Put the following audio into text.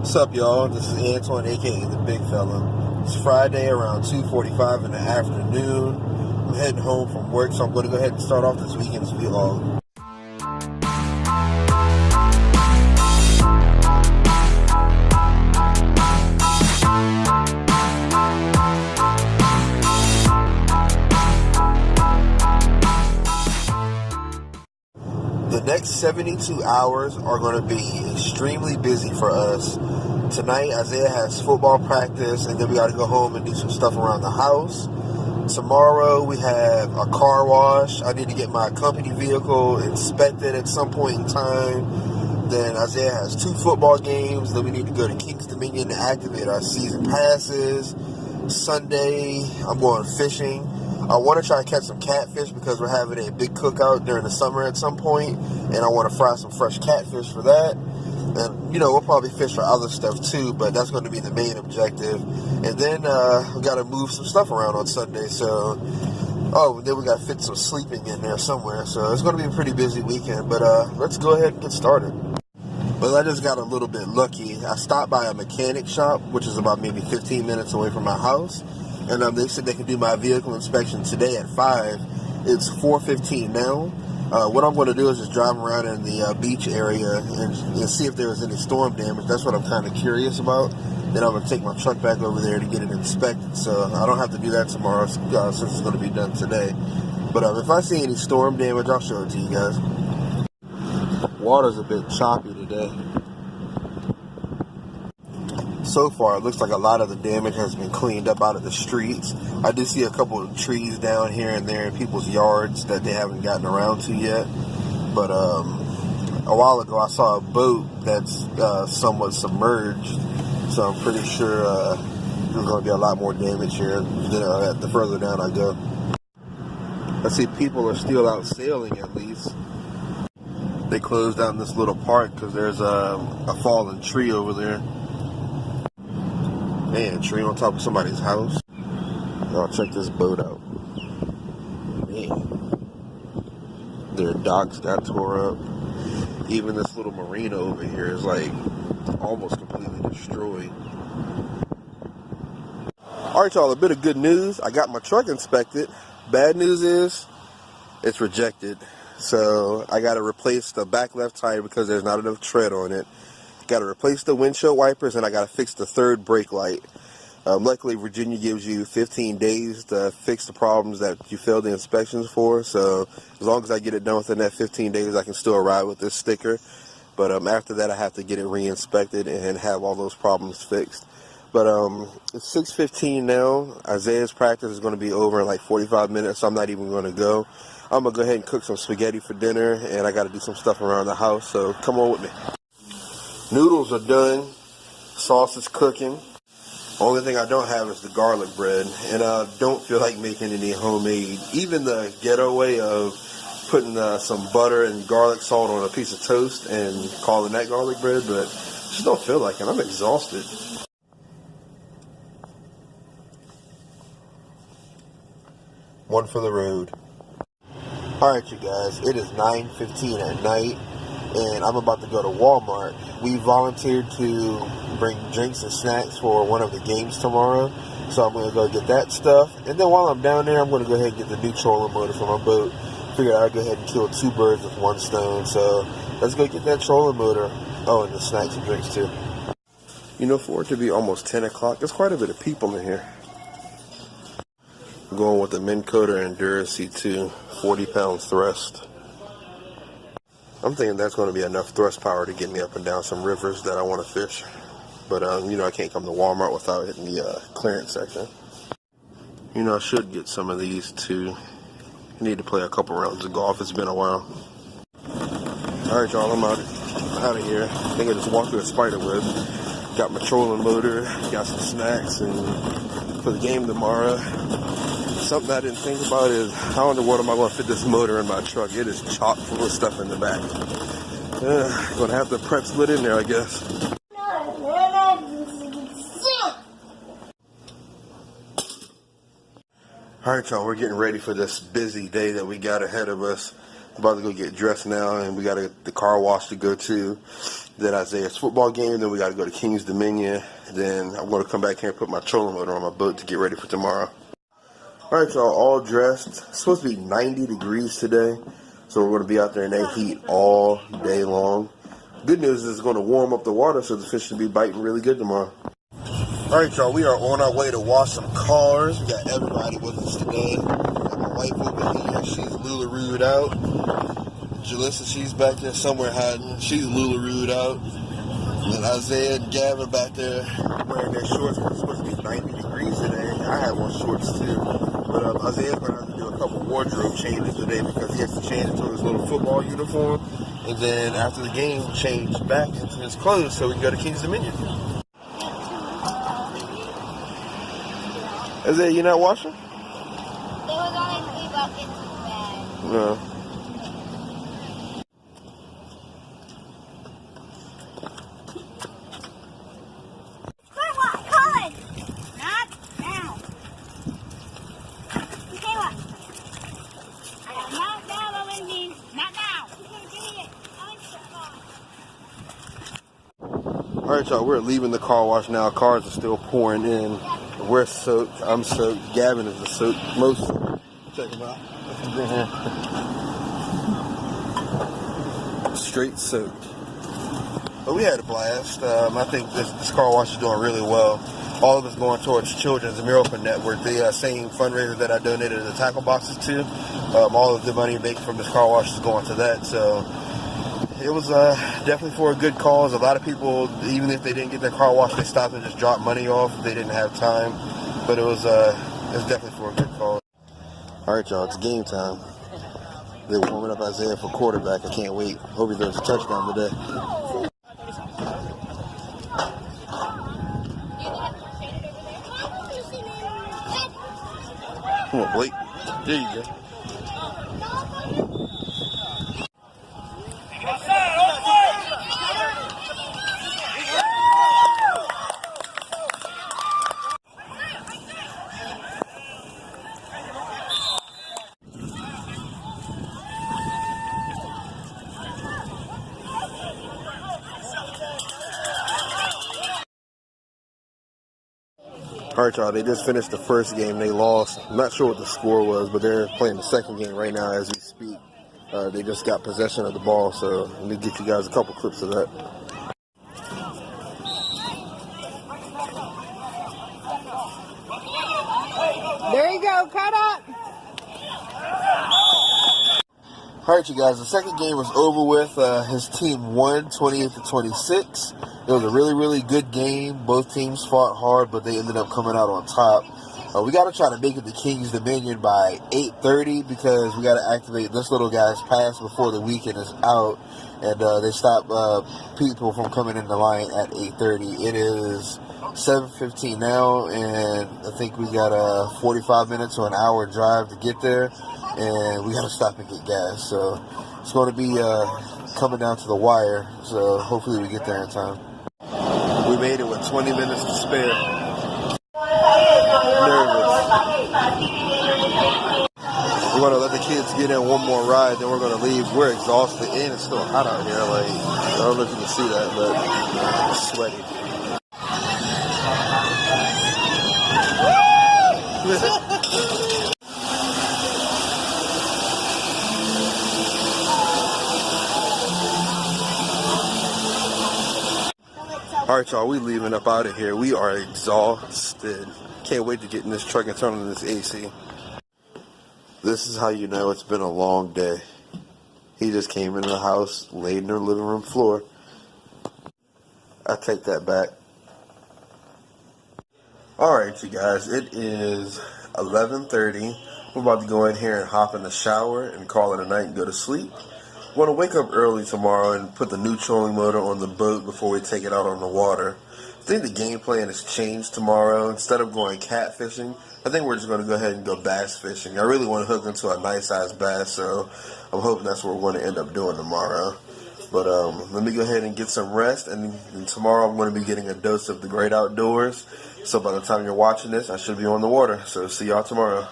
What's up, y'all? This is Antoine, aka the Bigfella. It's Friday around 2:45 in the afternoon. I'm heading home from work, so I'm going to go ahead and start off this weekend's vlog. The next 72 hours are going to be extremely busy for us. Tonight, Isaiah has football practice, and then we got to go home and do some stuff around the house. Tomorrow, we have a car wash. I need to get my company vehicle inspected at some point in time. Then Isaiah has 2 football games. Then we need to go to King's Dominion to activate our season passes. Sunday, I'm going fishing. I want to try to catch some catfish because we're having a big cookout during the summer at some point, and I want to fry some fresh catfish for that. And, we'll probably fish for other stuff too, but that's going to be the main objective. And then we got to move some stuff around on Sunday, so, then we got to fit some sleeping in there somewhere. So it's going to be a pretty busy weekend, but let's go ahead and get started. Well, I just got a little bit lucky. I stopped by a mechanic shop, which is about maybe 15 minutes away from my house. And they said they could do my vehicle inspection today at 5. It's 4:15 now. What I'm going to do is just drive around in the beach area and see if there was any storm damage. That's what I'm kind of curious about. Then I'm going to take my truck back over there to get it inspected. So I don't have to do that tomorrow since it's going to be done today. But if I see any storm damage, I'll show it to you guys. Water's a bit choppy today. So far, it looks like a lot of the damage has been cleaned up out of the streets. I do see a couple of trees down here and there in people's yards that they haven't gotten around to yet. But a while ago, I saw a boat that's somewhat submerged. So I'm pretty sure there's going to be a lot more damage here the further down I go. I see people are still out sailing at least. They closed down this little park because there's a fallen tree over there. Man, a tree on top of somebody's house. Y'all check this boat out. Man. Their docks got tore up. Even this little marina over here is like almost completely destroyed. Alright, y'all, a bit of good news. I got my truck inspected. Bad news is it's rejected. So I got to replace the back left tire because there's not enough tread on it. Got to replace the windshield wipers, and I got to fix the third brake light. Luckily, Virginia gives you 15 days to fix the problems that you failed the inspections for. So as long as I get it done within that 15 days, I can still ride with this sticker. But after that, I have to get it re-inspected and have all those problems fixed. But it's 6:15 now. Isaiah's practice is going to be over in like 45 minutes, so I'm not even going to go. I'm going to go ahead and cook some spaghetti for dinner, and I got to do some stuff around the house. So come on with me. Noodles are done. Sauce is cooking. Only thing I don't have is the garlic bread. And I don't feel like making any homemade. Even the ghetto way of putting some butter and garlic salt on a piece of toast and calling that garlic bread. But I just don't feel like it. I'm exhausted. One for the road. Alright, you guys. It is 9:15 at night. And I'm about to go to Walmart. We volunteered to bring drinks and snacks for one of the games tomorrow. So I'm going to go get that stuff. And then while I'm down there, I'm going to go ahead and get the new trolling motor for my boat. Figured I'd go ahead and kill 2 birds with 1 stone. So let's go get that trolling motor. Oh, and the snacks and drinks too. For it to be almost 10 o'clock, there's quite a bit of people in here. I'm going with the Minn Kota Enduracy 2 40-pound thrust. I'm thinking that's going to be enough thrust power to get me up and down some rivers that I want to fish. But, I can't come to Walmart without hitting the clearance section. I should get some of these too. I need to play a couple rounds of golf. It's been a while. Alright, y'all, I'm out of here. I think I just walked through a spider web. Got my trolling motor, got some snacks, and for the game tomorrow, something I didn't think about is how in the world am I going to fit this motor in my truck? It is chock full of stuff in the back. Going to have to prep split in there, I guess. Alright, y'all, we're getting ready for this busy day that we got ahead of us. About to go get dressed now, and we got the car wash to go to. Then Isaiah's football game. Then we got to go to King's Dominion. Then I'm going to come back here and put my trolling motor on my boat to get ready for tomorrow. All right, y'all, all dressed. It's supposed to be 90 degrees today, so we're going to be out there in that heat all day long. Good news is it's going to warm up the water, so the fish should be biting really good tomorrow. All right, y'all, we are on our way to wash some cars. We got everybody with us today. Got my wife over here. She's Lula-Rooed out. Jalissa, she's back there somewhere hiding. She's Lula-Rooed out. And Isaiah and Gavin back there wearing their shorts. It's supposed to be 90 degrees today. I have on shorts, too. But Isaiah's going to have to do a couple wardrobe changes today because he has to change into his little football uniform. And then after the game, change back into his clothes so we can go to King's Dominion. Isaiah, you not washing? There was only 3 buckets in the bag. No. Colin! Not now. Okay, what? Not now, Lindsay. Not now. Give me it. All right, y'all, we're leaving the car wash now. Cars are still pouring in. We're soaked. I'm soaked. Gavin is the soaked. Most soaked. Check him out. Straight soaked. But we had a blast. I think this car wash is doing really well. All of it's going towards Children's Miracle Network, the same fundraiser that I donated the tackle boxes to. All of the money made from this car wash is going to that. So it was definitely for a good cause. A lot of people, even if they didn't get their car washed, they stopped and just dropped money off if they didn't have time. But it was definitely for a good cause. All right, y'all, it's game time. They're warming up Isaiah for quarterback. I can't wait. Hope he throws a touchdown today. Come on, Blake. There you go. All right, y'all, they just finished the first game. They lost. I'm not sure what the score was, but they're playing the second game right now as we speak. They just got possession of the ball, so let me get you guys a couple clips of that. There you go, cut up. All right, you guys, the second game was over with. His team won 28-26. It was a really, really good game. Both teams fought hard, but they ended up coming out on top. We got to try to make it to King's Dominion by 8:30 because we got to activate this little guy's pass before the weekend is out. And they stop people from coming in the line at 8:30. It is 7:15 now, and I think we got a 45 minutes or an hour drive to get there. And we got to stop and get gas. So it's going to be coming down to the wire. So hopefully we get there in time. We made it with 20 minutes to spare. Nervous. We're going to let the kids get in one more ride, then we're going to leave. We're exhausted, and it's still hot out here. Like, I don't know if you can see that, but it's sweaty. All right, y'all, we leaving up out of here. We are exhausted. Can't wait to get in this truck and turn on this AC. This is how you know it's been a long day. He just came into the house, laid in the living room floor. I take that back. All right, you guys, it is 11:30. We're about to go in here and hop in the shower and call it a night and go to sleep. We're going to wake up early tomorrow and put the new trolling motor on the boat before we take it out on the water. I think the game plan has changed tomorrow. Instead of going catfishing, I think we're just going to go ahead and go bass fishing. I really want to hook into a nice-sized bass, so I'm hoping that's what we're going to end up doing tomorrow. But let me go ahead and get some rest, and tomorrow I'm going to be getting a dose of the great outdoors. So by the time you're watching this, I should be on the water. So see y'all tomorrow.